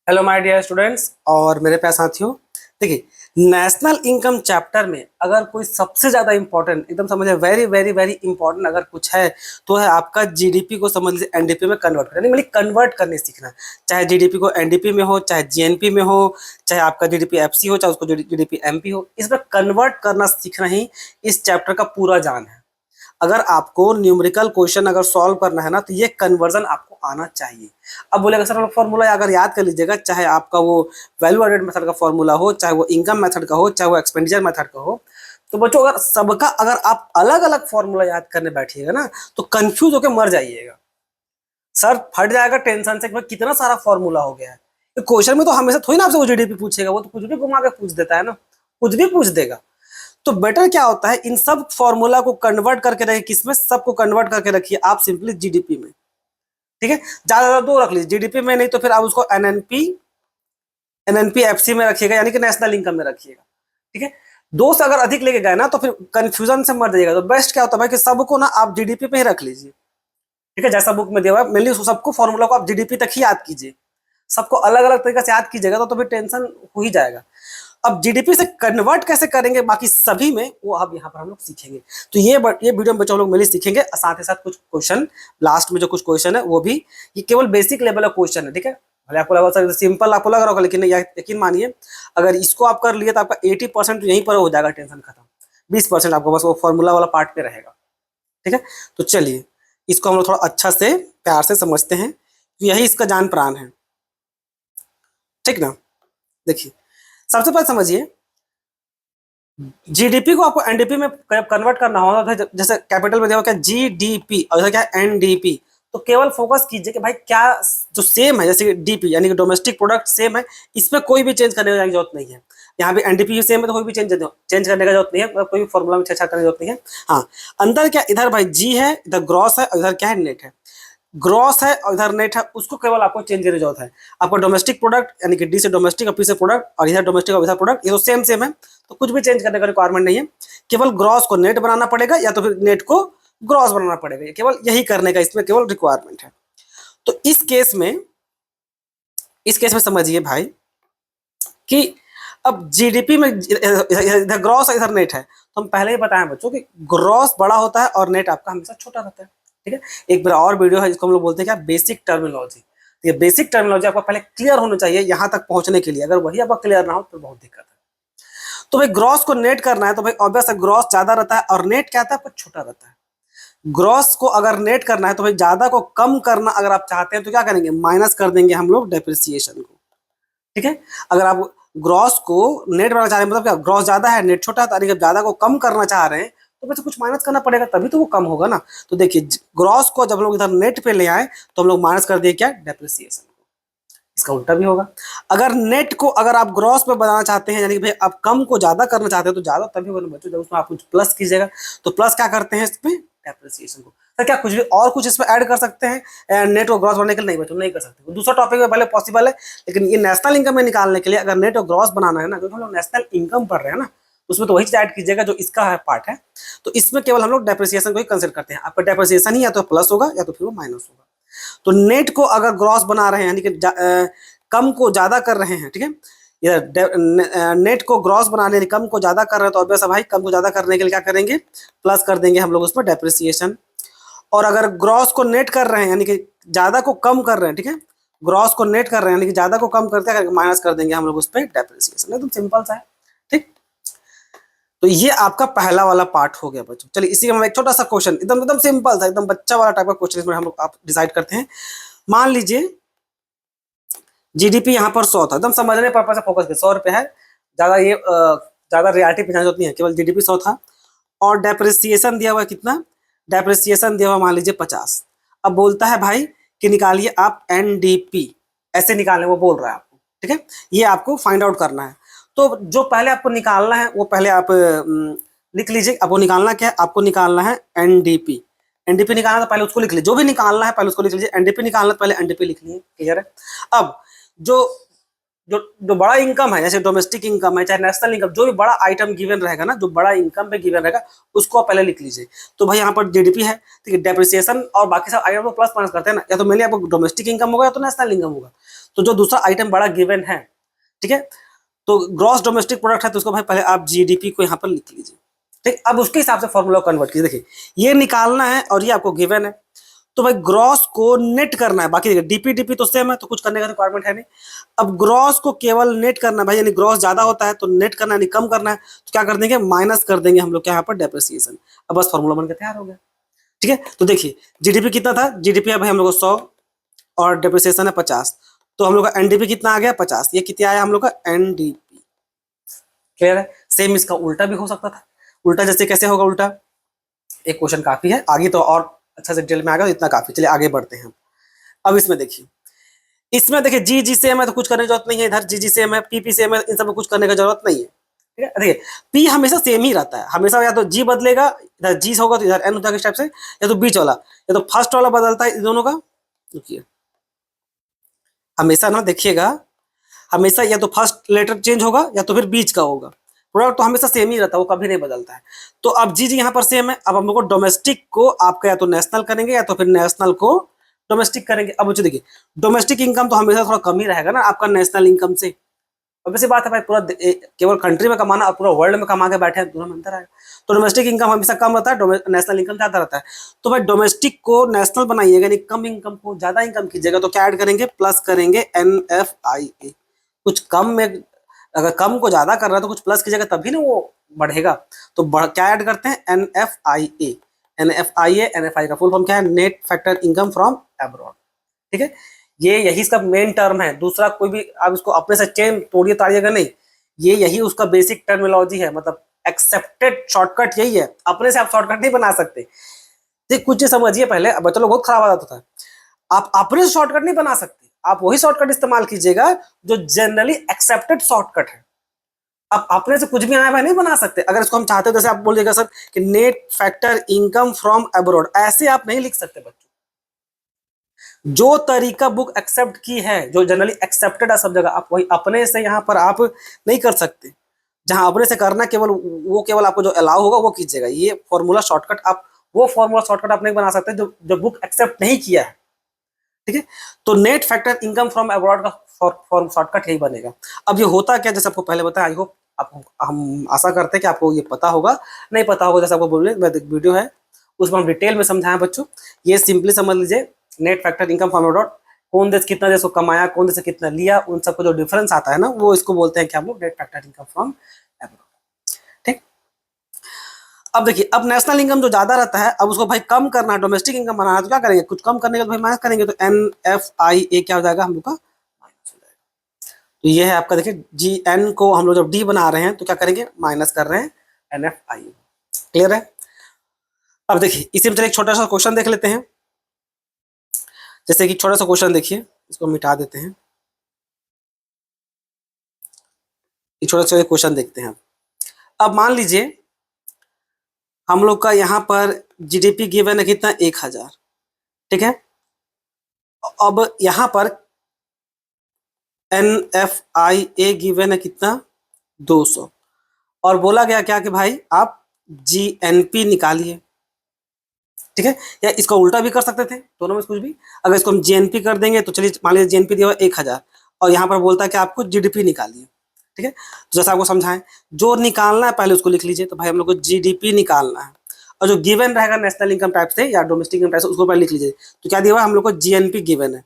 Hello my dear students और मेरे प्यारे साथियों। देखिए, नेशनल इनकम चैप्टर में अगर कोई सबसे ज्यादा इंपॉर्टेंट, एकदम समझे, वेरी वेरी वेरी इंपॉर्टेंट अगर कुछ है तो है आपका जीडीपी को समझ लीजिए एनडीपी में कन्वर्ट करना, मतलब कन्वर्ट करने सीखना। चाहे जीडीपी को एनडीपी में हो, चाहे जीएनपी में हो, चाहे आपका जीडीपी एफसी हो, चाहे उसको जीडीपी एमपी हो, इसमें कन्वर्ट करना सीखना ही इस चैप्टर का पूरा जान है। अगर आपको न्यूमेरिकल क्वेश्चन अगर सॉल्व करना है ना तो ये कन्वर्जन आपको आना चाहिए। अब बोलेगा सर हम फॉर्मूला अगर याद कर लीजिएगा, चाहे आपका वो वैल्यू एडेड मेथड का फॉर्मूला हो, चाहे वो इनकम मेथड का हो, चाहे वो एक्सपेंडिचर मेथड का हो, तो बच्चों अगर सबका अगर आप अलग अलग फॉर्मूला याद करने बैठिएगा ना तो कंफ्यूज होकर मर जाइएगा। सर फट जाएगा टेंशन से कि भाई कितना सारा फॉर्मूला हो गया है। क्वेश्चन में तो हमेशा थोड़ी ना आपसे वो जीडीपी पूछेगा, वो तो कुछ भी घुमा के पूछ देता है ना, कुछ भी पूछ देगा। तो बेटर क्या होता है, इन सब फॉर्मूला को कन्वर्ट करके रखिए, किसमें, सबको कन्वर्ट करके रखिए आप सिंपली जीडीपी में। ठीक है, ज्यादा दो रख लीजिए जीडीपी में, नहीं तो फिर आप उसको एनएनपी एनएनपी एफसी में रखिएगा, यानी कि नेशनल इनकम में रखिएगा। ठीक है, दो से अगर अधिक लेके गए ना तो फिर कंफ्यूजन से मर जाइएगा। तो बेस्ट क्या होता है भाई कि सबको ना आप जीडीपी पे ही रख लीजिए। ठीक है, जैसा बुक में दिया हुआ है मेनली सबको फॉर्मूला को आप जीडीपी तक ही याद कीजिए, सबको अलग अलग तरीके से याद कीजिएगा तो फिर टेंशन हो ही जाएगा। अब जीडीपी से कन्वर्ट कैसे करेंगे बाकी सभी में, वो अब यहाँ पर हम लोग सीखेंगे। तो ये वीडियो में बच्चों हम लोग मिली सीखेंगे, साथ ही साथ कुछ क्वेश्चन लास्ट में जो कुछ क्वेश्चन है वो भी, ये केवल बेसिक लेवल का क्वेश्चन है। ठीक है, भले आपको लगा सिंपल आपको लग रहा होगा, लेकिन यकीन मानिए अगर इसको आप कर लिए तो आपका 80% यहीं पर हो जाएगा, टेंशन खत्म। 20% आपको बस वो फॉर्मूला वाला पार्ट पे रहेगा। ठीक है, तो चलिए इसको हम लोग थोड़ा अच्छा से प्यार से समझते हैं, यही इसका जान प्राण है। ठीक ना, देखिए सबसे पहले समझिए, जीडीपी को आपको एनडीपी में कन्वर्ट करना होगा। जैसे कैपिटल में देखो क्या जीडीपी और इधर क्या है एनडीपी, तो केवल फोकस कीजिए कि भाई क्या जो सेम है, जैसे डीपी यानी कि डोमेस्टिक प्रोडक्ट सेम है, इसमें कोई भी चेंज करने की जरूरत नहीं है। यहाँ भी एनडीपी सेम है तो कोई भी चेंज करने का जरूरत नहीं है, कोई भी फॉर्मूला में छेड़छाड़ करने की जरूरत नहीं है। हाँ, अंदर क्या, इधर भाई जी है, इधर ग्रॉस है, इधर क्या है नेट है। ग्रॉस है और इधर नेट है, उसको केवल आपको चेंज करने की जरूरत है। आपको डोमेस्टिक प्रोडक्ट यानी कि डी से डोमेस्टिक और पी से प्रोडक्ट, और इधर डोमेस्टिक और इधर प्रोडक्ट, ये तो सेम सेम है, तो कुछ भी चेंज करने का रिक्वायरमेंट नहीं है। केवल ग्रॉस को नेट बनाना पड़ेगा या तो फिर नेट को ग्रॉस बनाना पड़ेगा, केवल यही करने का इसमें केवल रिक्वायरमेंट है। तो इस केस में समझिए भाई कि अब जीडीपी में इधर ग्रॉस और इधर नेट है, तो हम पहले ही बताएं बच्चों कि ग्रॉस बड़ा होता है और नेट आपका हमेशा छोटा रहता है। ठीक है, एक बार और वीडियो है जिसको हम लोग बोलते हैं क्या, बेसिक टर्मिनोलॉजी। तो ये बेसिक टर्मिनोलॉजी आपको पहले क्लियर होना चाहिए यहाँ तक पहुंचने के लिए, अगर वही आपका क्लियर ना हो तो बहुत दिक्कत है। तो भाई ग्रॉस को नेट करना है तो भाई ऑब्वियस है ग्रॉस ज्यादा रहता है और नेट क्या आता है आपका छोटा रहता है। ग्रॉस को अगर नेट करना है तो भाई ज्यादा को कम करना अगर आप चाहते हैं तो क्या करेंगे, माइनस कर देंगे हम लोग डेप्रिसिएशन को। ठीक है, अगर आप ग्रॉस को नेट बनाना चाह रहे हैं, मतलब क्या ग्रॉस ज्यादा है नेट छोटा है, तो अगर ज्यादा को कम करना चाह रहे हैं तो वैसे कुछ माइनस करना पड़ेगा तभी तो वो कम होगा ना। तो देखिए ग्रॉस को जब हम लोग इधर नेट पे ले आए तो हम लोग माइनस कर दिए क्या, डेप्रिसिएशन को। इसका उल्टा भी होगा, अगर नेट को अगर आप ग्रॉस पे बनाना चाहते हैं यानी कि भाई आप कम को ज्यादा करना चाहते हैं तो ज्यादा तभी होगा बच्चों जब उसमें आप कुछ प्लस कीजिएगा। तो प्लस क्या करते हैं इसमें, डेप्रिसिएशन को। तो क्या कुछ भी और कुछ इसमें ऐड कर सकते हैं नेट और ग्रॉस बनाने के लिए, नहीं बच्चों नहीं कर सकते। दूसरा टॉपिक में पहले पॉसिबल है, लेकिन ये नेशनल इनकम में निकालने के लिए अगर नेट और ग्रॉस बनाना है ना, क्योंकि हम लोग नेशनल इनकम पढ़ रहे हैं ना, उसमें तो वही चीज ऐड कीजिएगा जो इसका है पार्ट है। तो इसमें केवल हम लोग डेप्रिसिएशन को ही कंसिडर करते हैं। आपका डेप्रिसिएशन ही या तो प्लस होगा या तो फिर वो माइनस होगा। तो नेट को अगर ग्रॉस बना रहे हैं यानी कि कम को ज्यादा कर रहे हैं, ठीक है, नेट को ग्रॉस बनाने कम को ज्यादा कर रहे हैं तो ऑब्वियस है भाई कम को ज्यादा करने के लिए क्या करेंगे, प्लस कर देंगे हम लोग उसमें डेप्रिसिएशन। और अगर ग्रॉस को नेट कर रहे हैं यानी कि ज्यादा को कम कर रहे हैं, ठीक है, ग्रॉस को नेट कर रहे हैं यानी कि ज्यादा को कम करते हैं माइनस कर देंगे हम लोग उस पर डेप्रिसिएशन। एकदम सिंपल सा है। ठीक, तो ये आपका पहला वाला पार्ट हो गया बच्चों। चलिए इसी में हम एक छोटा सा क्वेश्चन, एकदम एकदम सिंपल सा, एकदम बच्चा वाला टाइप का क्वेश्चन इसमें हम लोग आप डिसाइड करते हैं। मान लीजिए जीडीपी यहाँ पर 100 था, एकदम समझने पर्पज से फोकस किया, 100 रुपये है, ज्यादा ये ज्यादा रियलिटी पहचान होती है, केवल जीडीपी 100 था और डेप्रिसिएशन दिया हुआ है कितना, डेप्रिसिएशन दिया हुआ मान लीजिए 50। अब बोलता है भाई कि निकालिए आप एनडीपी, ऐसे निकालने वो बोल रहा है आपको। ठीक है, ये आपको फाइंड आउट करना है। तो जो पहले आपको निकालना है वो पहले आप लिख लीजिए। आपको निकालना क्या है, आपको निकालना है एनडीपी। एनडीपी निकालना तो पहले उसको लिख लीजिए, जो भी निकालना है पहले उसको लिख लीजिए। एनडीपी निकालना तो पहले एनडीपी लिख लीजिए, क्लियर है। अब जो जो जो बड़ा इनकम है, जैसे डोमेस्टिक इनकम है चाहे नेशनल इनकम, जो भी बड़ा आइटम गिवन रहेगा ना, जो बड़ा इनकम पे गिवन रहेगा उसको आप पहले लिख लीजिए। तो भाई यहाँ पर जीडीपी है, ठीक है, डेप्रिसिएशन और बाकी सब आइटम को प्लस माइनस करते हैं ना, या तो मेनली आपको डोमेस्टिक इनकम होगा या तो नेशनल इनकम होगा। तो जो दूसरा आइटम बड़ा गिवन है, ठीक है, तो ग्रॉस डोमेस्टिक प्रोडक्ट है, तो उसको भाई पहले आप जीडीपी को यहाँ पर लिख लीजिए। ठीक, अब उसके हिसाब से फॉर्मूला कन्वर्ट कीजिए। देखिए ये निकालना है और ये आपको गिवन है, तो भाई ग्रॉस को नेट करना है। बाकी डीपी डीपी तो सेम है, तो कुछ करने का रिक्वायरमेंट है नहीं। अब ग्रॉस को केवल नेट करना है भाई, यानी ग्रॉस ज्यादा होता है तो नेट करना है, कम करना है, तो क्या कर देंगे, माइनस कर देंगे हम लोग क्या यहाँ पर डेप्रिसिएशन। अब बस फॉर्मूला बनकर तैयार हो गया। ठीक है, तो देखिए जीडीपी कितना था, जीडीपी है भाई हम लोग को 100 और डेप्रिसिएशन है 50, तो हम लोग का एनडीपी कितना आ गया 50। ये कितना आया हम लोग का एनडीपी। क्लियर है। सेम इसका उल्टा भी हो सकता था। उल्टा जैसे कैसे होगा, उल्टा एक क्वेश्चन काफी है, आगे तो और अच्छा से डिटेल में आएगा, तो इतना काफी। चलिए आगे बढ़ते हैं। अब इसमें देखिए, इसमें देखिए जी जी सेम है तो कुछ करने की जरूरत नहीं है, इधर जी जी सेम है, पी पी सेम है, इन सब में कुछ करने की जरूरत नहीं है। ठीक है, देखिए पी हमेशा सेम ही रहता है, हमेशा या तो जी बदलेगा, इधर जी होगा तो इधर एन होता है इस टाइप से, या तो बीच वाला, या तो फर्स्ट वाला बदलता है इन दोनों का। देखिए हमेशा ना देखिएगा, हमेशा या तो फर्स्ट लेटर चेंज होगा या तो फिर बीच का होगा, प्रोडक्ट तो हमेशा सेम ही रहता है, वो कभी नहीं बदलता है। तो अब जी जी यहाँ पर सेम है। अब हम लोग को डोमेस्टिक को आपका या तो नेशनल करेंगे या तो फिर नेशनल को डोमेस्टिक करेंगे। अब मुझे देखिए डोमेस्टिक इनकम तो हमेशा थोड़ा कम ही रहेगा ना आपका नेशनल इनकम से। अब ऐसी बात है भाई, पूरा केवल कंट्री में कमाना और पूरा वर्ल्ड में कमा के बैठे हैं, दोनों में अंतर आएगा। तो डोमेस्टिक इनकम हमेशा कम रहता है, नेशनल इनकम ज्यादा रहता है। तो भाई डोमेस्टिक को नेशनल बनाइएगा, यानी कम इनकम को ज्यादा इनकम कीजिएगा, तो क्या ऐड करेंगे, प्लस करेंगे NFIA। कुछ कम में अगर कम को ज्यादा कर रहा है तो कुछ प्लस कीजिएगा तभी ना वो बढ़ेगा। तो क्या ऐड करते हैं, NFIA। NFI का फुल फॉर्म क्या है, net factor income from abroad. ठीक है, ये यही इसका मेन टर्म है, दूसरा कोई भी आप इसको अपने से चेन तोड़िए ताड़िएगा नहीं, ये यही उसका बेसिक टर्मिनोलॉजी है, मतलब एक्सेप्टेड शॉर्टकट यही है, अपने से आप शॉर्टकट नहीं बना सकते। देख कुछ चीज समझिए पहले, बच्चा लोग बहुत खराब आदत होता है, आप अपने से शॉर्टकट नहीं बना सकते, आप वही शॉर्टकट इस्तेमाल कीजिएगा जो जनरली एक्सेप्टेड शॉर्टकट है। आप अपने से कुछ भी आया हुआ नहीं बना सकते। अगर इसको हम चाहते हो, जैसे आप बोलिएगा सर कि net factor income from abroad, ऐसे आप नहीं लिख सकते बच्चों। जो तरीका बुक एक्सेप्ट की है, जो जनरली एक्सेप्टेड है सब जगह, आप वही अपने से यहाँ पर आप नहीं कर सकते। जहां अपने से करना केवल वो, केवल आपको जो अलाउ होगा वो कीजिएगा। ये फॉर्मूला शॉर्टकट आप, वो फॉर्मूला शॉर्टकट आप नहीं बना सकते जो बुक एक्सेप्ट नहीं किया है। ठीक है, तो net factor income from abroad का फॉर्म शॉर्टकट यही बनेगा। अब ये होता क्या, जैसे आपको पहले बताया, आई होप आपको, हम आशा करते हैं कि आपको ये पता होगा। नहीं पता होगा जैसे आपको बोले, मैं वीडियो है उसमें हम डिटेल में समझाएं बच्चों। ये सिंपली समझ लीजिए, net factor income from abroad, कौन देश कितना देश को कमाया, कौन देश से कितना लिया, उन सबको जो डिफरेंस आता है ना, वो इसको बोलते हैं कि हम लोग net factor income from abroad. ठीक, अब देखिए, अब नेशनल इनकम जो ज्यादा रहता है, अब उसको भाई कम करना है, डोमेस्टिक इनकम बनाना है, तो क्या करेंगे, कुछ कम करने के भाई माइनस करेंगे, तो NFIA क्या हो जाएगा हम लोग का माइनस हो जाएगा। तो ये है आपका, देखिए GN को हम लोग जब D बना रहे हैं तो क्या करेंगे, माइनस कर रहे हैं NFIA। क्लियर है। अब देखिए इसी में चलिए एक छोटा सा क्वेश्चन देख लेते हैं। जैसे कि छोटा सा क्वेश्चन देखिए, इसको मिटा देते हैं, छोटा सा क्वेश्चन देखते हैं। अब मान लीजिए हम लोग का यहाँ पर जीडीपी गिवन है कितना, 1000। ठीक है, अब यहाँ पर NFIA गिवन है कितना, 200, और बोला गया क्या कि भाई आप GNP निकालिए। ठीक है, या इसको उल्टा भी कर सकते थे, दोनों में से कुछ भी। अगर इसको हम GNP कर देंगे तो चलिए मान लीजिए GNP दिया हुआ 1000, और यहाँ पर बोलता है कि आपको GDP निकालिए। ठीक है, तो जैसा आपको समझाएं, जो निकालना है पहले उसको लिख लीजिए। तो भाई हम लोग को GDP निकालना है, और जो गिवन रहेगा नेशनल इनकम टाइप से या डोमेस्टिक इनकम टाइप से, उसको पहले लिख लीजिए। तो क्या दिया हुआ है हम लोग को, GNP गिवन है,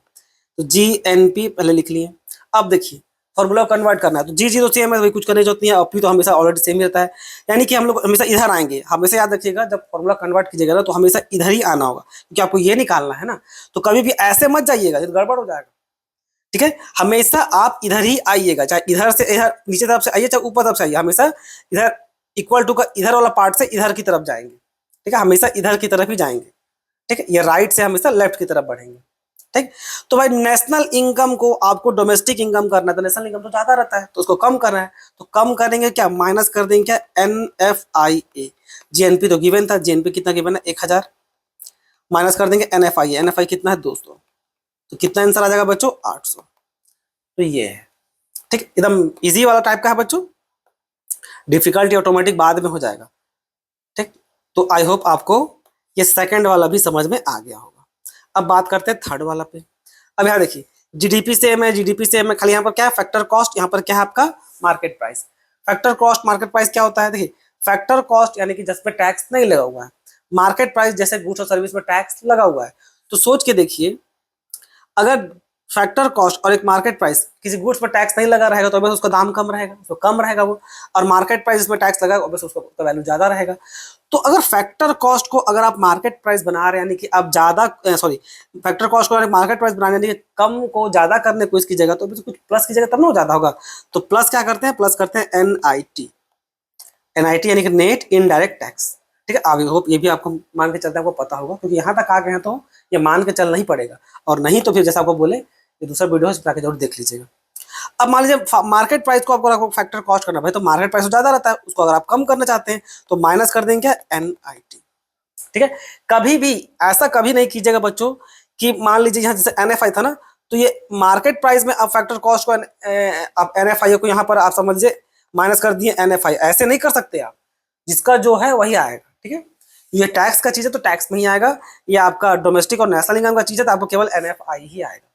तो GNP पहले लिख लिए। अब देखिए फॉर्मूला कन्वर्ट करना है, तो जी तो सेम है, वही कुछ करने की जरूरत नहीं है, अपी तो हमेशा ऑलरेडी सेम ही रहता है। यानी कि हम लोग हमेशा इधर आएंगे, हमेशा याद रखिएगा जब फॉर्मूला कन्वर्ट कीजिएगा ना, तो हमेशा इधर ही आना होगा, क्योंकि आपको ये निकालना है ना। तो कभी भी ऐसे मत जाइएगा, गड़बड़ हो जाएगा। ठीक है, हमेशा आप इधर ही आइएगा, चाहे इधर से इधर नीचे तरफ से आइए, चाहे ऊपर तरफ से आइए, हमेशा इधर इक्वल टू का इधर वाला पार्ट से इधर की तरफ जाएंगे। ठीक है, हमेशा इधर की तरफ ही जाएंगे। ठीक है, ये राइट से हमेशा लेफ्ट की तरफ बढ़ेंगे। ठीक, तो भाई नेशनल इनकम को आपको डोमेस्टिक इनकम करना है, तो नेशनल इनकम तो ज्यादा रहता है, तो उसको कम करना है, तो कम करेंगे क्या, माइनस कर देंगे क्या, NFIA। GNP तो गिवन था, GNP कितना गिवन है, 1000, माइनस कर देंगे NFIA, NFI कितना है, 200, तो कितना आंसर आ जाएगा बच्चों, 800। तो ये है, ठीक, एकदम इजी वाला टाइप का है बच्चों, डिफिकल्टी ऑटोमेटिक बाद में हो जाएगा। ठीक, तो आई होप आपको ये सेकंड वाला भी समझ में आ गया होगा। अब बात करते हैं थर्ड वाला पे। अब यहाँ देखिए जीडीपी सेम है, जीडीपी सेम है, खाली यहाँ पर क्या है फैक्टर कॉस्ट, यहाँ पर क्या है आपका market price. Factor cost market price क्या होता है, देखिए फैक्टर कॉस्ट यानी कि जिस पे टैक्स नहीं लगा हुआ है, मार्केट प्राइस जैसे गुड्स और सर्विस में टैक्स लगा हुआ है। तो सोच के देखिए अगर फैक्टर कॉस्ट और एक मार्केट प्राइस, किसी गुड्स पर टैक्स नहीं लगा रहेगा तो बस उसका दाम कम रहेगा, उसको कम रहेगा वो, और मार्केट प्राइस इसमें टैक्स लगा बस उसका वैल्यू ज्यादा रहेगा। तो अगर फैक्टर कॉस्ट को अगर आप मार्केट प्राइस बना रहे हैं यानी कि आप ज्यादा सॉरी फैक्टर कॉस्ट को मार्केट प्राइस बनाने यानी कि कम को ज्यादा करने को इसकी जगह, तो कुछ प्लस की जगह तब ना वो ज्यादा होगा। तो प्लस क्या करते हैं, प्लस करते हैं एनआईटी, एनआईटी यानी कि नेट इनडायरेक्ट टैक्स। ठीक है, आई होप ये भी आपको मान के चलते हैं, आपको पता होगा, क्योंकि यहाँ तक आ गए हैं तो ये मान के चलना ही पड़ेगा, और नहीं तो फिर जैसा आपको बोले ये दूसरा वीडियो है, जाके जरूर देख लीजिएगा। अब मान लीजिए मार्केट प्राइस को आपको फैक्टर कॉस्ट करना भाई, तो मार्केट प्राइस तो ज्यादा रहता है, उसको अगर आप कम करना चाहते हैं तो माइनस कर देंगे क्या, एनआईटी। ठीक है, कभी भी ऐसा कभी नहीं कीजिएगा बच्चों कि मान लीजिए यहाँ जैसे एनएफआई था ना, तो ये मार्केट प्राइस में आप फैक्टर कॉस्ट को आप एनएफआई को यहाँ पर आप समझ लीजिए माइनस कर दिए एनएफआई, ऐसे नहीं कर सकते आप, जिसका जो है वही आएगा। ठीक है, ये टैक्स का चीज है तो टैक्स में ही आएगा, ये आपका डोमेस्टिक और नेशनल इनकम का चीज है तो आपको केवल एनएफआई ही आएगा।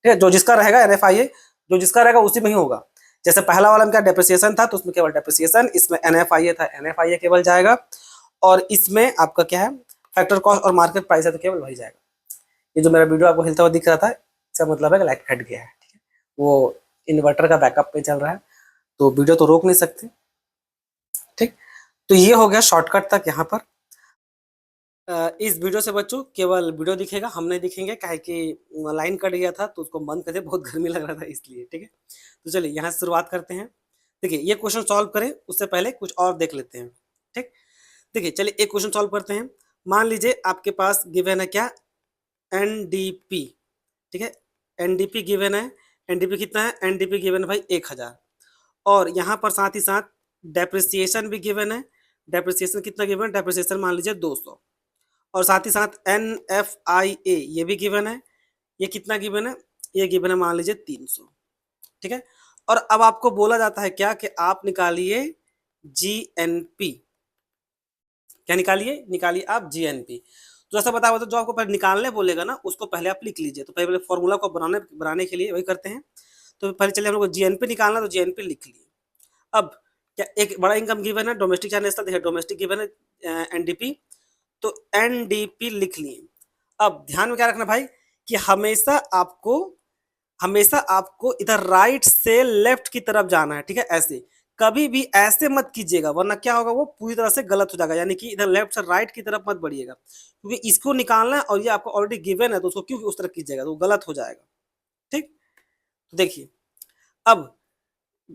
ठीक है, जो जिसका रहेगा एनएफआई, जो जिसका रहेगा उसी में ही होगा। जैसे पहला वाला में क्या डेप्रिसिएशन था तो उसमें केवल डेप्रिसिएशन, इसमें एनएफआई था एनएफआई केवल जाएगा, और इसमें आपका क्या है फैक्टर कॉस्ट और मार्केट प्राइस है तो केवल वही जाएगा। ये जो मेरा वीडियो आपको हिलता हुआ दिख रहा था इसका मतलब है कि लाइट कट गया है। ठीक है, वो इन्वर्टर का बैकअप पे चल रहा है तो वीडियो तो रोक नहीं सकते। ठीक, तो ये हो गया शॉर्टकट तक यहाँ पर। इस वीडियो से बच्चों केवल वीडियो दिखेगा, हम नहीं दिखेंगे, काहे कि लाइन कट गया था तो उसको बंद करके बहुत गर्मी लग रहा था इसलिए। ठीक है, तो चलिए यहाँ से शुरुआत करते हैं। देखिए ये क्वेश्चन सॉल्व करें उससे पहले कुछ और देख लेते हैं। ठीक, देखिए चलिए एक क्वेश्चन सॉल्व करते हैं। मान लीजिए आपके पास गिवन है क्या, एनडीपी। ठीक है, एनडीपी गिवन है, एनडीपी कितना है, एनडीपी गिवन है भाई 1000, और यहाँ पर साथ ही साथ डेप्रिसिएशन भी गिवन है। डेप्रिसिएशन कितना गिवन है, डेप्रिसिएशन मान लीजिए 200, और साथ ही साथ एन एफ आई ए ये भी गिवन है। ये कितना गिवन है, ये गिवन है मान लीजिए 300। ठीक है, और अब आपको बोला जाता है क्या कि आप निकालिए जीएनपी। क्या निकालिए, निकालिए आप जीएनपी। तो जैसा बताया तो जो आपको पहले निकालने बोलेगा ना उसको पहले आप लिख लीजिए। तो पहले फॉर्मूला को बनाने के लिए वही करते हैं। तो पहले चलिए हम लोग जीएनपी निकालना, तो जीएनपी लिख लिए। अब क्या एक बड़ा इनकम गिवन है, डोमेस्टिक या नेशनल, देखिए डोमेस्टिक गिवन है एनडीपी, तो एनडीपी लिख लिए। अब ध्यान में क्या रखना भाई कि हमेशा आपको इधर राइट से लेफ्ट की तरफ जाना है। ठीक है, ऐसे कभी भी ऐसे मत कीजिएगा वरना क्या होगा वो पूरी तरह से गलत हो जाएगा, यानी कि इधर लेफ्ट से राइट की तरफ मत बढ़िएगा, क्योंकि इसको निकालना है और ये आपको ऑलरेडी गिवन है तो उसको क्यों उस तरह कीजिएगा तो गलत हो जाएगा। ठीक, तो देखिए अब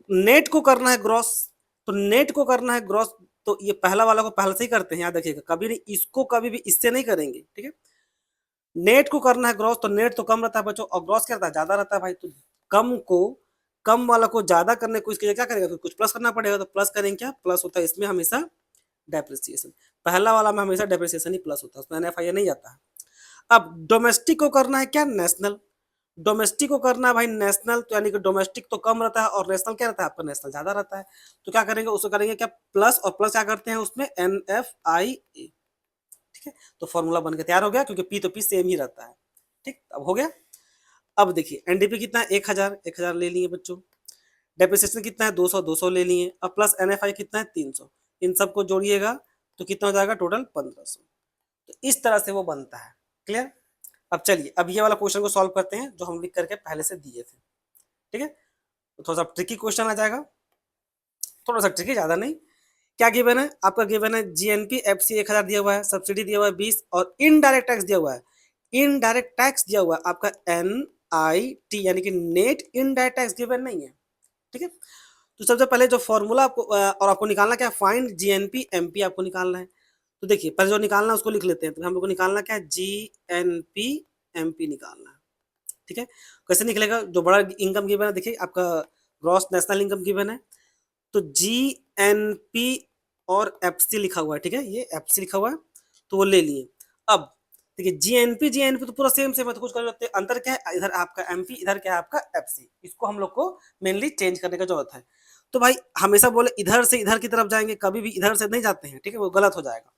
नेट को करना है ग्रॉस, तो नेट को करना है ग्रॉस, तो ये पहला वाला को पहले से ही करते हैं, याद रखिएगा कभी नहीं इसको कभी भी इससे नहीं करेंगे। ठीक है, नेट को करना है ग्रॉस, तो नेट तो कम रहता है बच्चों और ग्रॉस क्या रहता है ज्यादा रहता है भाई, तो कम वाला को ज्यादा करने को इसके लिए क्या करेगा, कुछ प्लस करना पड़ेगा, तो प्लस करेंगे क्या, प्लस होता है इसमें हमेशा डेप्रिसिएशन। पहला वाला में हमेशा डेप्रिसिएशन ही प्लस होता है, उसमें एनएफआई नहीं आता है। अब डोमेस्टिक को करना है क्या, नेशनल। डोमेस्टिक को करना है भाई नेशनल, तो यानी कि डोमेस्टिक तो कम रहता है और नेशनल क्या रहता है आपका, नेशनल ज्यादा रहता है। तो क्या करेंगे, उसको करेंगे क्या प्लस, और प्लस क्या करते हैं उसमें एनएफआई ए। ठीक है, तो फॉर्मूला बनकर तैयार हो गया, क्योंकि पी तो पी सेम ही रहता है। ठीक, अब हो गया। अब देखिए एनडीपी कितना है 1000 ले लिए बच्चों, डेप्रिसिएशन कितना है 200 ले लिए, अब प्लस एनएफआई कितना है 300, इन सबको जोड़िएगा तो कितना हो जाएगा टोटल 1500। तो इस तरह से वो बनता है। क्लियर, अब चलिए अब ये वाला क्वेश्चन को सॉल्व करते हैं जो हम लिख करके पहले से दिए थे। ठीक है, तो थोड़ा सा ट्रिकी क्वेश्चन आ जाएगा, थोड़ा सा ट्रिकी, ज्यादा नहीं। क्या गिवन है आपका, गिवन है जीएनपी एफसी 1000 दिया हुआ है, सब्सिडी दिया हुआ है 20, और इनडायरेक्ट टैक्स दिया हुआ है, इनडायरेक्ट टैक्स दिया हुआ है आपका एनआईटी, यानी कि नेट इनडायरेक्ट टैक्स गिवन नहीं है। ठीक है, तो सबसे पहले जो फॉर्मूला आपको और आपको निकालना क्या, फाइंड जीएनपी एमपी आपको निकालना है। तो देखिए पहले जो निकालना है उसको लिख लेते हैं, तो हम लोग को निकालना क्या है, जीएनपी एमपी निकालना है। ठीक है, कैसे निकलेगा, जो बड़ा इनकम गिवन है देखिए आपका ग्रॉस नेशनल इनकम गिवन है, तो जीएनपी और एफसी लिखा हुआ है। ठीक है, ये एफसी लिखा हुआ है तो वो ले लिए। अब देखिए जीएनपी तो पूरा सेम सेम है, तो कुछ कर सकते हैं, अंतर क्या है, इधर आपका एमपी, इधर क्या है आपका एफसी, इसको हम लोग को मेनली चेंज करने का जरूरत है। तो भाई हमेशा बोले इधर से इधर की तरफ जाएंगे, कभी भी इधर से नहीं जाते हैं, ठीक है, वो गलत हो जाएगा।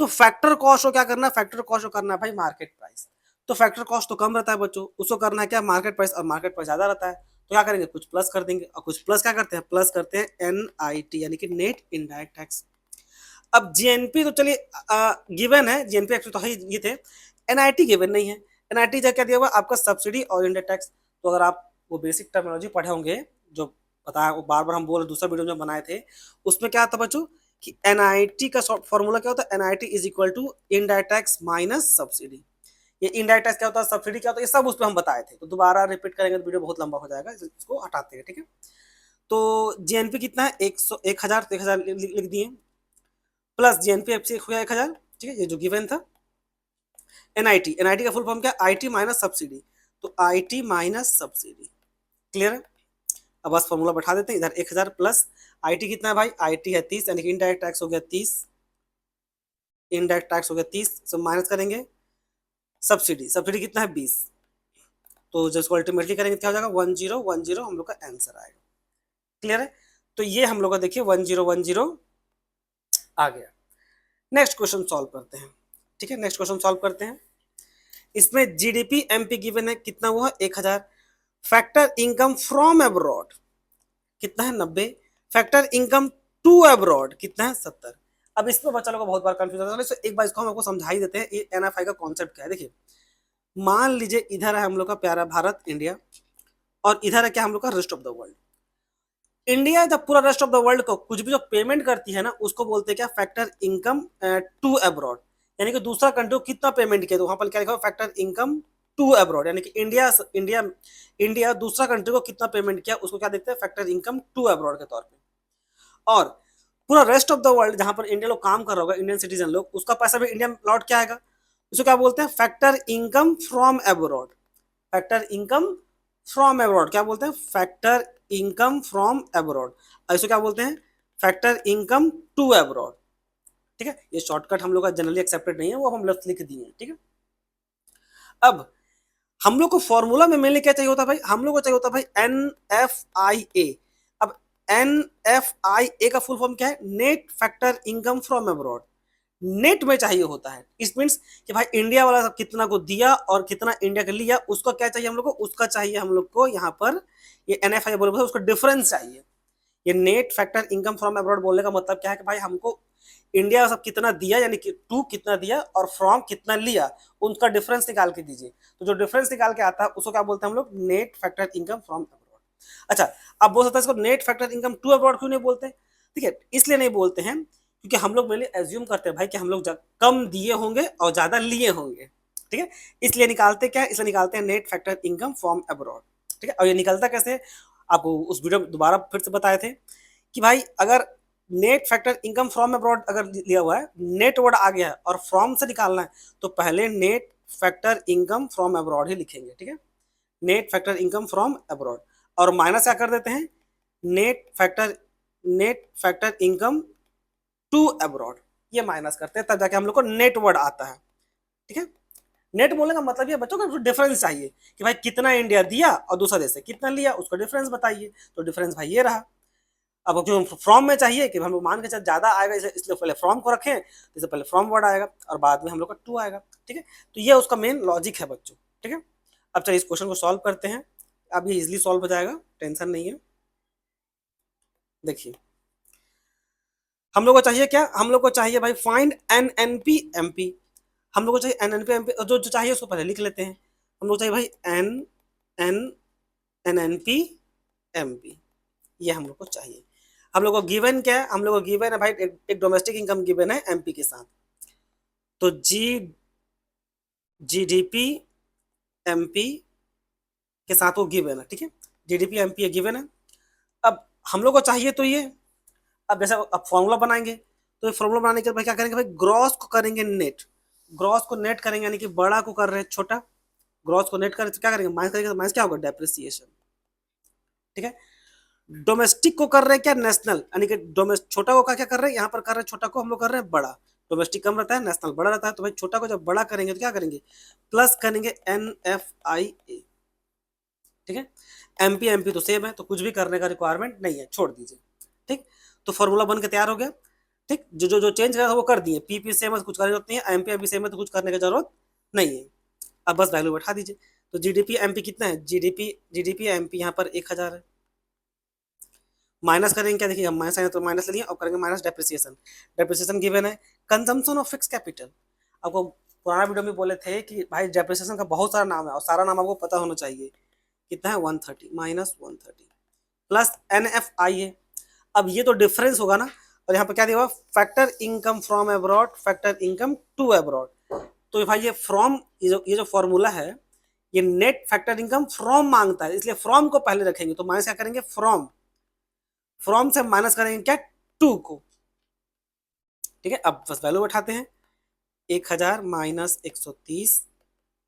तो फैक्टर कॉस्ट को क्या करना है, फैक्टर कॉस्ट को करना है भाई मार्केट प्राइस। तो फैक्टर कॉस्ट तो कम रहता है बच्चों, उसको करना है क्या मार्केट प्राइस, और मार्केट प्राइस ज्यादा रहता है, तो क्या करेंगे कुछ प्लस कर देंगे, और कुछ प्लस क्या करते हैं, प्लस करते हैं एनआईटी यानी कि नेट इनडायरेक्ट टैक्स। अब जीएनपी तो चलिए गिवन है, जीएनपी एक्चुअली तो ये थे, एनआईटी गिवन नहीं है। एनआईटी क्या दिया हुआ आपका सब्सिडी ओरिएंटेड टैक्स। तो अगर आप वो बेसिक टर्मिनोलॉजी पढ़े होंगे जो बताया, वो बार बार हम बोल दूसरा वीडियो में बनाए थे, उसमें क्या था बच्चों कि एनआईटी का फॉर्मूला क्या होता है, NIT is equal to indirect tax minus subsidy. ये इनडायरेक्ट टैक्स क्या होता है, सब्सिडी क्या होता है, ये सब उस पर हम बताए थे, तो दोबारा रिपीट करेंगे तो वीडियो बहुत लंबा हो जाएगा, इसको हटाते हैं, ठीक है। तो जीएनपी कितना है, 100 1000 लिख दिए, प्लस जीएनपी एफसी हो गया 1000, ठीक है, ये जो गिवन था। एनआईटी का फुल फॉर्म क्या, आईटी माइनस सब्सिडी, तो आईटी माइनस सब्सिडी, क्लियर है। अब बस फॉर्मूला बैठा देते हैं, इधर 1000 प्लस आईटी कितना है भाई, आईटी है 30, यानी कि इनडायरेक्ट टैक्स हो गया 30, इनडायरेक्ट टैक्स हो गया 30, तो माइनस करेंगे सब्सिडी, सब्सिडी कितना है 20, तो जब इसको अल्टीमेटली करेंगे क्या हो जाएगा 1010 हम लोग का आंसर आएगा, क्लियर है। तो ये हम लोग का देखिए 1010 आ गया। नेक्स्ट क्वेश्चन सॉल्व करते हैं, ठीक है, नेक्स्ट क्वेश्चन सॉल्व करते हैं। इसमें जीडीपी एमपी गिवन है, कितना वो है 1000, फैक्टर इनकम फ्रॉम अब्रॉड कितना है 90, फैक्टर इनकम टू अब्रॉड कितना है 70। अब इसमें बच्चा लोग को बहुत बार कंफ्यूज होता है, एक बार इसको हम आपको समझा ही देते हैं, ये एनएफआई का कॉन्सेप्ट क्या है। देखिए मान लीजिए इधर है हम लोग का प्यारा भारत इंडिया, और इधर है क्या हम लोग का rest of the world. India जब पूरा रेस्ट ऑफ द वर्ल्ड को कुछ भी जो पेमेंट करती है ना, उसको बोलते हैं क्या, फैक्टर इनकम टू अब्रॉड, यानी कि दूसरा कंट्री को कितना पेमेंट किया, तो वहां पर क्या लिखा, फैक्टर इनकम टू अब्रॉड, यानी कि इंडिया इंडिया इंडिया दूसरा कंट्री को कितना पेमेंट किया, उसको क्या देखते हैं, फैक्टर इनकम टू अब्रॉड के तौर पे। और पूरा रेस्ट ऑफ द वर्ल्ड जहां पर इंडिया लोग काम कर रहा होगा, इंडियन सिटीजन लोग, उसका पैसा भी इंडिया लौट के आएगा, इसको क्या बोलते हैं, factor income from abroad, factor income from abroad क्या बोलते हैं, फैक्टर इनकम फ्रॉम अब्रॉड, ऐसे क्या बोलते हैं, फैक्टर इनकम टू अब्रॉड, ठीक है। ये शॉर्टकट हम लोग का जनरली एक्सेप्टेड नहीं है, वो हम लोग लिख दिए हैं, ठीक है। अब हम लोग को फॉर्मूला में मेनली क्या चाहिए होता है भाई, हम लोग को चाहिए होता है भाई NFIA। अब NFIA का फुल फॉर्म क्या है, net factor income from abroad, net में चाहिए होता है। इस मीन्स कि भाई इंडिया वाला सब कितना को दिया और कितना इंडिया का लिया, उसका क्या चाहिए हम लोग को, उसका चाहिए हम लोग को यहाँ पर ये NFIA बोले उसका डिफरेंस चाहिए। ये net factor income from abroad बोलने का मतलब क्या है कि भाई हमको इंडिया सब कितना दिया, यानी कि टू कितना दिया और फ्रॉम कितना लिया, उनका डिफरेंस निकाल के दीजिए। तो जो डिफरेंस निकाल के आता है उसको क्या बोलते हैं हम लोग, net factor income from abroad. अच्छा, अब बोल सकते हैं इसको net factor income to abroad क्यों नहीं बोलते, ठीक है, इसलिए नहीं बोलते हैं क्योंकि हम लोग मेनली एज्यूम करते हैं भाई कि हम लोग कम दिए होंगे और ज्यादा लिए होंगे, ठीक है, इसलिए निकालते क्या है, इसलिए निकालते हैं net factor income from abroad, ठीक है। और ये निकलता कैसे, आपको उस वीडियो में दोबारा फिर से बताए थे कि भाई अगर net factor income from abroad अगर लिया हुआ है, नेट वर्ड आ गया है और फ्रॉम से निकालना है, तो पहले net factor income from abroad ही लिखेंगे, ठीक है, net factor income from abroad, और माइनस क्या कर देते हैं, net factor income to abroad, ये माइनस करते हैं, तब जाके हम लोग को नेट वर्ड आता है, ठीक है। नेट बोलने का मतलब ये बच्चों का डिफरेंस चाहिए कि भाई कितना इंडिया दिया और दूसरा देश से कितना लिया, उसका डिफरेंस बताइए, तो डिफरेंस भाई ये रहा। अब जो फ्रॉम में चाहिए कि हम लोग मान के चल ज्यादा आएगा, इसलिए पहले फ्रॉम को रखें, इससे पहले फ्रॉम वर्ड आएगा और बाद में हम लोग का टू आएगा, ठीक है। तो ये उसका मेन लॉजिक है बच्चों, ठीक है। अब चलिए इस क्वेश्चन को सॉल्व करते हैं, अब ये इजिली सॉल्व हो जाएगा, टेंशन नहीं है। देखिए हम लोग को चाहिए क्या, हम लोग को चाहिए भाई फाइंड NNP MP, हम लोग को चाहिए NNP MP, जो जो चाहिए उसको पहले लिख लेते हैं। हम लोग चाहिए भाई NNP MP, ये हम लोग को चाहिए। हम लोग को गिवन क्या है, हम लोग को गिवन है भाई एक डोमेस्टिक इनकम गिवन है एमपी के साथ, तो जीडीपी एमपी के साथ वो गिवन है, ठीक है, जीडीपी एमपी गिवन है। अब हम लोग को चाहिए तो ये, अब जैसे अब फॉर्मूला बनाएंगे, तो ये फॉर्मूला बनाने के बाद क्या करेंगे भाई, ग्रॉस को करेंगे नेट, ग्रॉस को नेट करेंगे, यानी कि बड़ा को कर रहे हैं छोटा, ग्रॉस को नेट करें तो क्या करेंगे, माइनस करेंगे, तो माइनस क्या होगा, डेप्रिसिएशन, ठीक है। डोमेस्टिक को कर रहे हैं क्या, नेशनल, यानी कि छोटा को क्या कर रहे हैं, यहाँ पर कर रहे हैं छोटा को हम लोग कर रहे हैं बड़ा, डोमेस्टिक कम रहता है, नेशनल बड़ा रहता है। तो भाई छोटा को जब बड़ा करेंगे तो क्या करेंगे, प्लस करेंगे NFIA, ठीक है। MP तो सेम है, तो कुछ भी करने का रिक्वायरमेंट नहीं है, छोड़ दीजिए, ठीक। तो फॉर्मूला बन के तैयार हो गया, ठीक। जो जो जो चेंज करा था वो कर दिए, PP सेम है तो कुछ करने की जरूरत नहीं है, MP सेम है तो कुछ करने की जरूरत नहीं है। अब बस वैल्यू बैठा दीजिए। तो GDP MP कितना है, जीडीपी MP यहाँ पर 1000 है। माइनस करेंगे क्या, देखिए हम माइनस आए तो माइनस ले लिए, और करेंगे माइनस डेप्रिसिएशन। डेप्रिसिएशन गिवन है, कंजम्पशन ऑफ फिक्स कैपिटल। आपको पुराना वीडियो में बोले थे कि भाई डेप्रिसिएशन का बहुत सारा नाम है और सारा नाम आपको पता होना चाहिए। कितना है, 130 माइनस 130 प्लस NFIA। अब ये तो डिफरेंस होगा ना, और यहाँ पर क्या दिया हुआ, factor income from abroad, factor income to abroad. तो भाई ये फ्रॉम, ये जो फॉर्मूला है, ये नेट फैक्टर इनकम फ्रॉम मांगता है, इसलिए फ्रॉम को पहले रखेंगे। तो माइनस क्या करेंगे, फ्रॉम, फ्रॉम से माइनस करेंगे क्या, 2 को, ठीक है। अब बस वैल्यू उठाते हैं, 1000 माइनस 130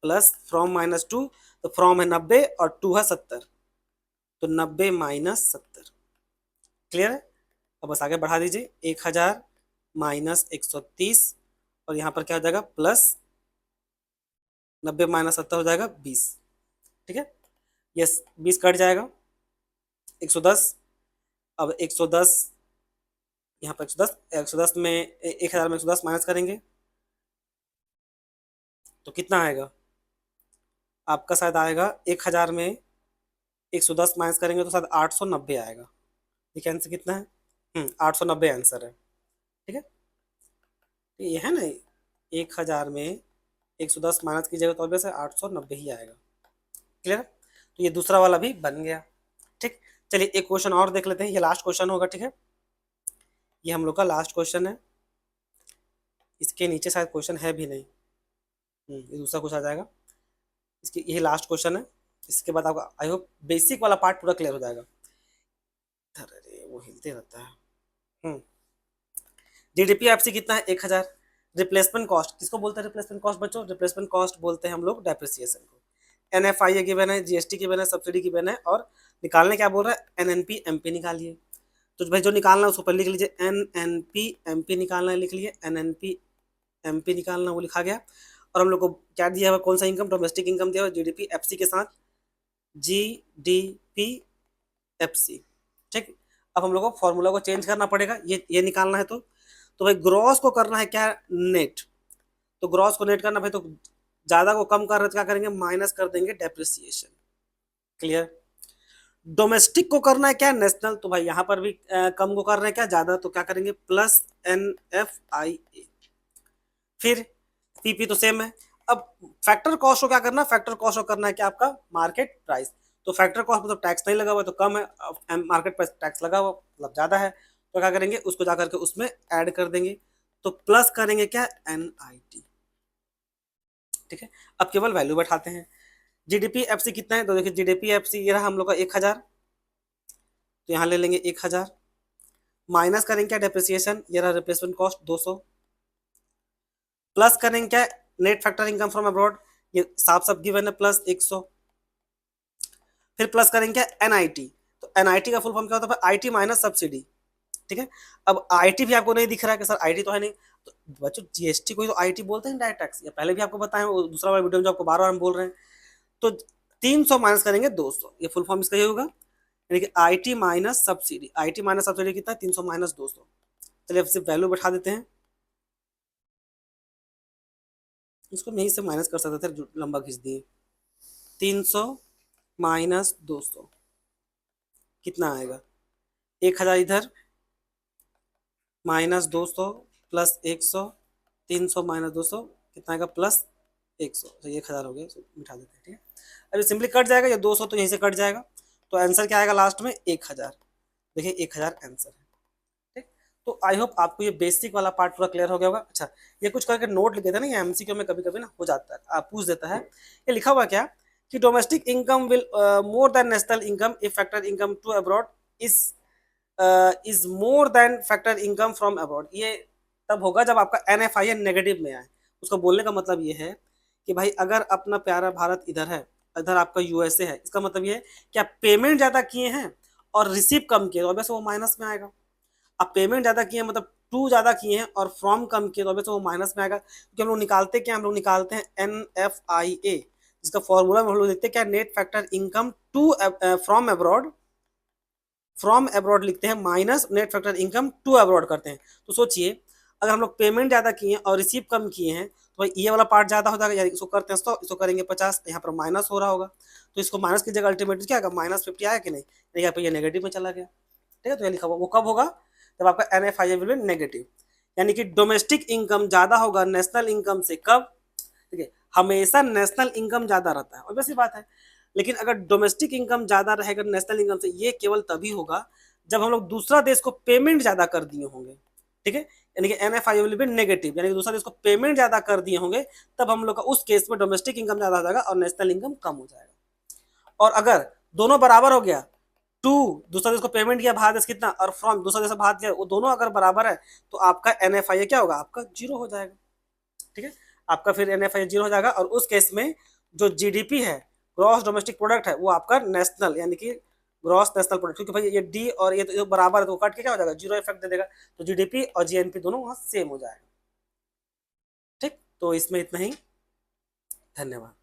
प्लस फ्रॉम माइनस 2, तो फ्रॉम है 90 और 2 है 70, तो 90 माइनस 70। क्लियर है। अब बस आगे बढ़ा दीजिए, 1000 माइनस 130 और यहाँ पर क्या हो जाएगा, प्लस 90 माइनस 70 हो जाएगा 20, ठीक है। यस, 20 कट जाएगा, 110। अब 110 यहाँ पर 110, 110 में 1000 में 110 माइनस करेंगे तो कितना आएगा आपका, शायद आएगा 1000 में 110 माइनस करेंगे तो शायद 890 आएगा। देखिए आंसर कितना है, 890 आंसर है, ठीक है। तो ये है ना, 1000 में 110 माइनस कीजिएगा तो ऑब्वियस है 890 ही आएगा। क्लियर। तो ये दूसरा वाला भी बन गया, ठीक। चलिए एक क्वेश्चन और देख लेते हैं, ये लास्ट क्वेश्चन होगा, ठीक है। ये हम लोग का लास्ट क्वेश्चन है, इसके नीचे शायद क्वेश्चन है भी नहीं। ये दूसरा कुछ आ जाएगा, इसकी यही लास्ट क्वेश्चन है। इसके बाद आपका आई होप बेसिक वाला पार्ट पूरा क्लियर हो जाएगा। अरे वो हिलते रहता है। GDP आपसी कितना है, 1000। रिप्लेसमेंट कॉस्ट किसको बोलते हैं, रिप्लेसमेंट कॉस्ट बच्चों, रिप्लेसमेंट कॉस्ट बोलते हैं हम लोग डेप्रिसिएशन को। NFIA गिवन है, GST गिवन है, सब्सिडी गिवन है, और निकालने क्या बोल रहा है, NNP MP निकालिए। तो भाई जो निकालना है उसको पहले लिख लीजिए, NNP MP निकालना है, लिख लिए NNP MP निकालना, वो लिखा गया। और हम लोग को क्या दिया हुआ, कौन सा इनकम, डोमेस्टिक इनकम दिया हुआ, GDP FC के साथ, GDP FC, ठीक। अब हम लोग को फॉर्मूला को चेंज करना पड़ेगा, ये निकालना है। तो भाई ग्रॉस को करना है क्या, नेट। तो ग्रॉस को नेट करना भाई, तो ज्यादा को कम कर रहे तो क्या करेंगे, माइनस कर देंगे डेप्रिसिएशन। क्लियर। डोमेस्टिक को करना है क्या, नेशनल। तो भाई यहाँ पर भी कम को कर रहे हैं क्या, ज्यादा, तो क्या करेंगे, प्लस NFIA। फिर PP तो सेम है। अब फैक्टर कॉस्ट को क्या करना, फैक्टर कॉस्ट को करना है क्या, आपका मार्केट प्राइस। तो फैक्टर कॉस्ट मतलब टैक्स नहीं लगा हुआ तो कम है, मार्केट प्राइस टैक्स लगा हुआ मतलब ज्यादा है, तो क्या करेंगे, उसको जाकर के उसमें ऐड कर देंगे। तो प्लस करेंगे क्या, NIT, ठीक है। अब केवल वैल्यू बैठाते हैं। GDP FC कितना है, तो देखिए GDP FC ये रहा हम लोग का 1000, तो यहाँ ले लेंगे 1000, माइनस करेंगे क्या, डेप्रिसिएशन, ये रहा रिप्लेसमेंट कॉस्ट 200, प्लस करेंगे क्या, net factor income from abroad, ये साफ साफ गिवन है, प्लस 100। फिर प्लस करेंगे क्या, NIT। तो NIT का फुल फॉर्म क्या होता है, IT माइनस सब्सिडी, ठीक है। अब IT भी आपको नहीं दिख रहा है कि सर IT तो है नहीं, तो बच्चों GST को ही तो IT बोलते हैं, डायरेक्ट टैक्स, या पहले भी आपको बताया, दूसरा वाला वीडियो में जो आपको बार बार हम बोल रहे हैं। तो 300 माइनस करेंगे 200, ये फुल फॉर्म इसका ये होगा, यानी कि IT minus subsidy. IT minus subsidy कितना है, 300 माइनस 200। चलिए अब सिर्फ वैल्यू बैठा देते हैं, इसको यहीं से माइनस कर सकते थे, लंबा खींच दिए। 300 माइनस 200 कितना आएगा, 1000 इधर, माइनस 200 प्लस 100, 300 माइनस 200 कितना आएगा, प्लस 100, तो 1000 हो गया, मिटा देते हैं, ठीक है। अभी सिंपली कट जाएगा, ये 200 तो यहीं से कट जाएगा, तो आंसर क्या आएगा लास्ट में, 1000। देखिए 1000 आंसर है, ठीक। तो आई होप आपको ये बेसिक वाला पार्ट पूरा क्लियर हो गया होगा। अच्छा, ये कुछ करके नोट लिखे थे ना, ये MCQ में कभी कभी ना हो जाता है, आप पूछ देता है। ये लिखा हुआ क्या कि domestic income will more than national income if factor income to abroad is more than factor income from abroad. ये तब होगा जब आपका NFIA नेगेटिव में आए। उसको बोलने का मतलब ये है कि भाई अगर अपना प्यारा भारत इधर है, इधर आपका USA है, इसका मतलब ये है कि आप पेमेंट ज़्यादा किए हैं और रिसीव कम किए, तो ऑब्वियसली वो माइनस में आएगा। आप पेमेंट ज़्यादा किए मतलब टू ज्यादा किए हैं और फ्रॉम कम किए तो ऑब्वियसली वो माइनस में आएगा, क्योंकि हम लोग निकालते क्या, हम लोग निकालते हैं NFIA, जिसका फॉर्मूला हम लोग देखते हैं क्या, net factor income to from abroad, from abroad लिखते हैं minus net factor income to abroad करते हैं। तो सोचिए अगर हम लोग पेमेंट ज्यादा किए हैं और रिसीव कम किए हैं तो भाई ये वाला पार्ट ज्यादा हो जाएगा, यानी इसको करते हैं 100, इसको करेंगे 50, यहाँ पर माइनस हो रहा होगा, तो इसको माइनस की जगह अल्टीमेटली क्या आएगा, -50 आया कि नहीं, यहाँ पे ये नेगेटिव में चला गया। ठीक है, तो ये लिखा हुआ वो कब होगा, जब आपका NFIA विल बी नेगेटिव, यानी कि डोमेस्टिक इनकम ज्यादा होगा नेशनल इनकम से, कब, ठीक है, हमेशा नेशनल इनकम ज्यादा रहता है, ऑब्वियस सी बात है। लेकिन अगर डोमेस्टिक इनकम ज्यादा रहेगा नेशनल इनकम से, ये केवल तभी होगा जब हम लोग दूसरा देश को पेमेंट ज्यादा कर दिए होंगे। ठीक है, यानी कि NFIA विल बी नेगेटिव, यानी कि दूसरा देश को पेमेंट ज्यादा कर दिए होंगे, तब हम लोग का उस केस में डोमेस्टिक इनकम ज्यादा हो जाएगा और नेशनल इनकम कम हो जाएगा। और अगर दोनों बराबर हो गया, टू दूसरा देश को पेमेंट किया भारत देश कितना, और फ्रॉम दूसरा देश भारत किया, वो दोनों अगर बराबर है तो आपका NFIA क्या होगा, आपका जीरो हो जाएगा। ठीक है, आपका फिर NFIA जीरो हो जाएगा, और उस केस में जो GDP है, ग्रॉस डोमेस्टिक प्रोडक्ट है, वो आपका नेशनल यानी कि ग्रॉस नेशनल प्रोडक्ट, क्योंकि भाई ये डी और ये तो बराबर है तो काट के क्या हो जाएगा, जीरो इफेक्ट दे देगा, तो GDP और GNP दोनों वहां सेम हो जाएगा। ठीक, तो इसमें इतना ही, धन्यवाद।